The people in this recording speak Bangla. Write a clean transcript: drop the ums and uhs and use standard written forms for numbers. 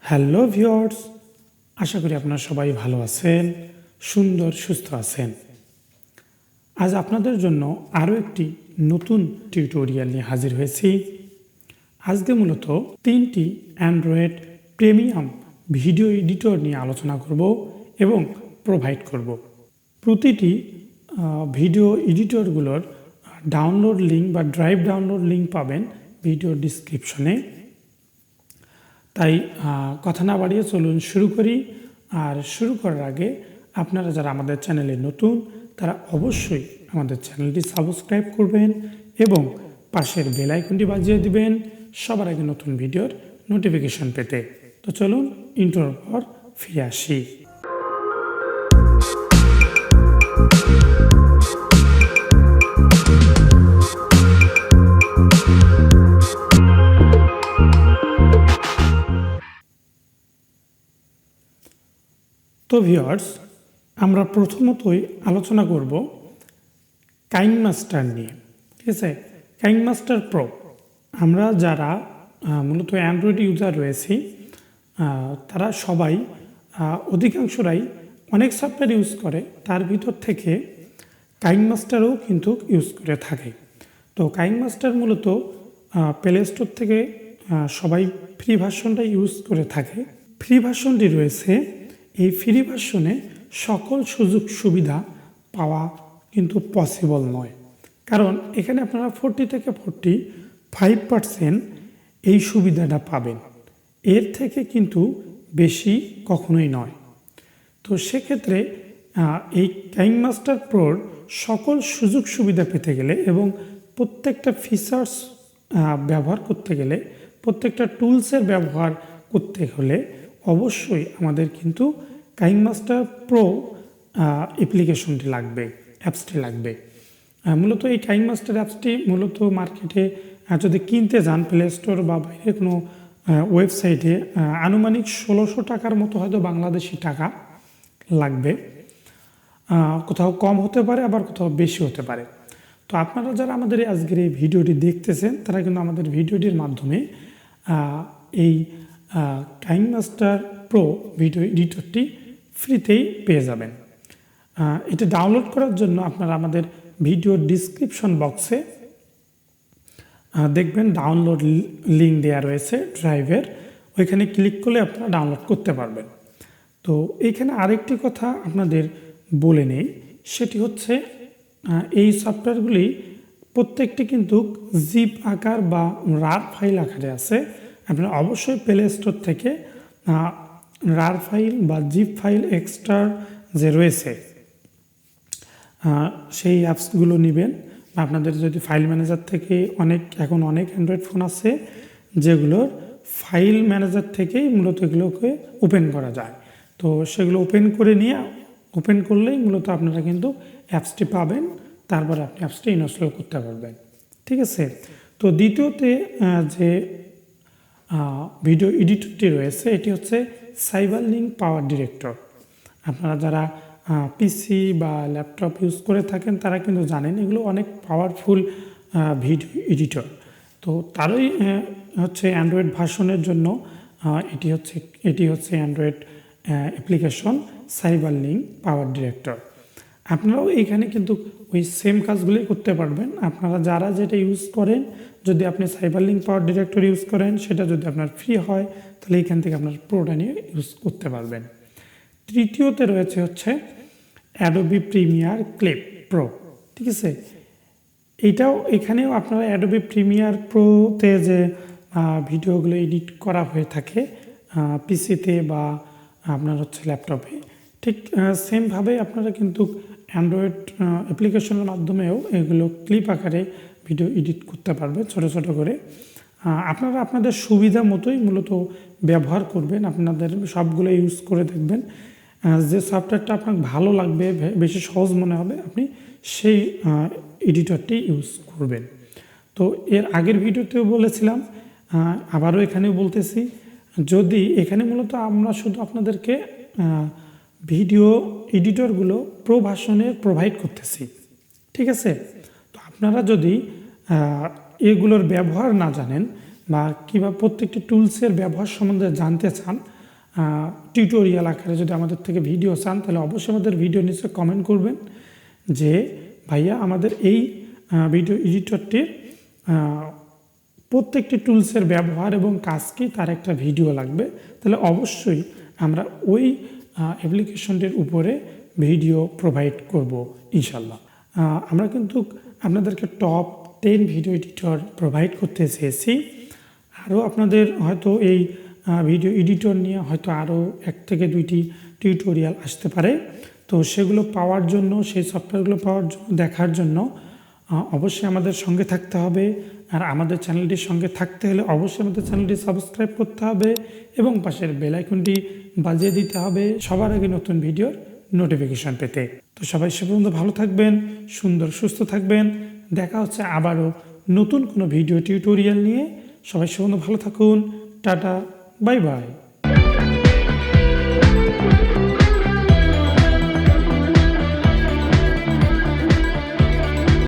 হ্যালো ভিউয়ার্স, আশা করি আপনারা সবাই ভালো আছেন, সুন্দর সুস্থ আছেন। আজ আপনাদের জন্য আরও একটি নতুন টিউটোরিয়াল নিয়ে হাজির হয়েছি। আজকে মূলত 3টি অ্যান্ড্রয়েড প্রিমিয়াম ভিডিও এডিটর নিয়ে আলোচনা করব এবং প্রোভাইড করব। প্রতিটি ভিডিও এডিটরগুলোর ডাউনলোড লিঙ্ক বা ড্রাইভ ডাউনলোড লিঙ্ক পাবেন ভিডিও ডিসক্রিপশনে। তাই কথা না বাড়িয়ে চলুন শুরু করি। আর শুরু করার আগে আপনারা যারা আমাদের চ্যানেলে নতুন তারা অবশ্যই আমাদের চ্যানেলটি সাবস্ক্রাইব করবেন এবং পাশের বেল আইকনটি বাজিয়ে দিবেন সবার আগে নতুন ভিডিওর নোটিফিকেশন পেতে। তো চলুন ইন্ট্রোর পর ফিরে আসি। তো ভিউয়ার্স, আমরা প্রথমতই আলোচনা করব কাইনমাস্টার নিয়ে। ঠিক আছে, কাইনমাস্টার প্রো। আমরা যারা মূলত অ্যান্ড্রয়েড ইউজার রয়েছি তারা সবাই অধিকাংশরাই অনেক সফটওয়্যার ইউজ করে, তার ভিতর থেকে কাইনমাস্টারও কিন্তু ইউজ করে থাকে। তো কাইনমাস্টার মূলত প্লে স্টোর থেকে সবাই ফ্রি ভার্সনটা ইউজ করে থাকে। ফ্রি ভার্সনটি রয়েছে, এই ফ্রি ভার্সনে সকল সুযোগ সুবিধা পাওয়া কিন্তু পসিবল নয়, কারণ এখানে আপনারা 40 থেকে 45% এই সুবিধাটা পাবেন, এর থেকে কিন্তু বেশি কখনোই নয়। তো সেক্ষেত্রে এই কাইনমাস্টার প্রোর সকল সুযোগ সুবিধা পেতে গেলে এবং প্রত্যেকটা ফিচার্স ব্যবহার করতে গেলে, প্রত্যেকটা টুলসের ব্যবহার করতে হলে অবশ্যই আমাদের কিন্তু কাইনমাস্টার প্রো অ্যাপ্লিকেশনটি লাগবে, অ্যাপসটি লাগবে। মূলত এই কাইনমাস্টার অ্যাপসটি মূলত মার্কেটে যদি কিনতে যান প্লে স্টোর বা বাইরে কোনো ওয়েবসাইটে আনুমানিক 1600 টাকার মতো হয়তো বাংলাদেশি টাকা লাগবে। কোথাও কম হতে পারে, আবার কোথাও বেশি হতে পারে। তো আপনারা যারা আমাদের আজকের এই ভিডিওটি দেখতেছেন তারা কিন্তু আমাদের ভিডিওটির মাধ্যমে এই কাইনমাস্টার প্রো ভিডিও এডিটরটি ফ্রিতেই পেয়ে যাবেন। এটা ডাউনলোড করার জন্য আপনারা আমাদের ভিডিও ডিসক্রিপশন বক্সে দেখবেন ডাউনলোড লিঙ্ক দেওয়া রয়েছে ড্রাইভের, ওইখানে ক্লিক করলে আপনারা ডাউনলোড করতে পারবেন। তো এইখানে আরেকটি কথা আপনাদের বলে নেই, সেটি হচ্ছে এই সফটওয়্যারগুলি প্রত্যেকটি কিন্তু জিপ আকার বা রার ফাইল আকারে আছে। আপনারা অবশ্যই প্লে স্টোর থেকে রার ফাইল বা জিপ ফাইল এক্সট্রা যে রয়েছে সেই অ্যাপসগুলো নেবেন। আপনাদের যদি ফাইল ম্যানেজার থেকে এখন অনেক অ্যান্ড্রয়েড ফোন আছে যেগুলোর ফাইল ম্যানেজার থেকেই মূলত এগুলোকে ওপেন করা যায়। তো সেগুলো ওপেন করলেই মূলত আপনারা কিন্তু অ্যাপসটি পাবেন, তারপর আপনি অ্যাপসটি ইনস্টল করতে পারবেন। ঠিক আছে, তো দ্বিতীয়তে যে ভিডিও এডিটরটি রয়েছে এটি হচ্ছে CyberLink PowerDirector। আপনারা যারা পিসি বা ল্যাপটপ ইউজ করে থাকেন তারা কিন্তু জানেন এগুলো অনেক পাওয়ারফুল ভিডিও এডিটর। তো তারই হচ্ছে অ্যান্ড্রয়েড ভার্সনের জন্য এটি হচ্ছে অ্যান্ড্রয়েড অ্যাপ্লিকেশন CyberLink PowerDirector। আপনারাও এখানে কিন্তু ওই সেম কাজগুলি করতে পারবেন। আপনারা যারা যেটা ইউজ করেন, যদি আপনি CyberLink PowerDirector ইউজ করেন, সেটা যদি আপনার ফ্রি হয় তাহলে এখান থেকে আপনার প্রোটা নিয়ে ইউজ করতে পারবেন। তৃতীয়তে রয়েছে হচ্ছে adobe প্রিমিয়ার ক্লিপ প্রো। ঠিক আছে, এখানেও আপনারা adobe প্রিমিয়ার প্রোতে যে ভিডিওগুলো এডিট করা হয়ে থাকে পিসিতে বা আপনার হচ্ছে ল্যাপটপে, ঠিক সেমভাবে আপনারা কিন্তু অ্যান্ড্রয়েড অ্যাপ্লিকেশনের মাধ্যমেও এগুলো ক্লিপ আকারে ভিডিও এডিট করতে পারবে ছোট ছোট করে। আপনারা আপনাদের সুবিধা মতোই মূলত ব্যবহার করবেন, আপনাদের সবগুলো ইউজ করে দেখবেন। যে সফটওয়্যারটা আপনার ভালো লাগবে, বেশি সহজ মনে হবে, আপনি সেই এডিটরটি ইউজ করবেন। তো এর আগের ভিডিওতেও বলেছিলাম, আবারও এখানেও বলতেছি, যদি এখানে মূলত আমরা শুধু আপনাদেরকে ভিডিও এডিটরগুলো প্রো ভার্সনে প্রোভাইড করতেছি। ঠিক আছে, তো আপনারা যদি এগুলোর ব্যবহার না জানেন, বা কীভাবে প্রত্যেকটি টুলসের ব্যবহার সম্বন্ধে জানতে চান, টিউটোরিয়াল আকারে যদি আমাদের থেকে ভিডিও চান, তাহলে অবশ্যই আমাদের ভিডিও নিচে কমেন্ট করবেন যে ভাইয়া আমাদের এই ভিডিও এডিটরটির প্রত্যেকটি টুলসের ব্যবহার এবং কাজ কি তার একটা ভিডিও লাগবে। তাহলে অবশ্যই আমরা ওই অ্যাপ্লিকেশনটির উপরে ভিডিও প্রোভাইড করব ইনশাল্লাহ। আমরা কিন্তু আপনাদেরকে টপ 10 ভিডিও এডিটর প্রোভাইড করতে চেয়েছি। আরও আপনাদের হয়তো এই ভিডিও এডিটর নিয়ে হয়তো আরও 1 থেকে 2টি টিউটোরিয়াল আসতে পারে। তো সেগুলো পাওয়ার জন্য, সেই সফটওয়্যারগুলো পাওয়ার জন্য, দেখার জন্য অবশ্যই আমাদের সঙ্গে থাকতে হবে। আর আমাদের চ্যানেলটির সঙ্গে থাকতে হলে অবশ্যই আমাদের চ্যানেলটি সাবস্ক্রাইব করতে হবে এবং পাশের বেল আইকনটি বাজিয়ে দিতে হবে সবার আগে নতুন ভিডিওর নোটিফিকেশন পেতে। তো সবাই সে পর্যন্ত ভালো থাকবেন, সুন্দর সুস্থ থাকবেন। দেখা হচ্ছে আবারও নতুন কোনো ভিডিও টিউটোরিয়াল নিয়ে। সবাই সে পর্যন্ত ভালো থাকুন। Tata, bye bye.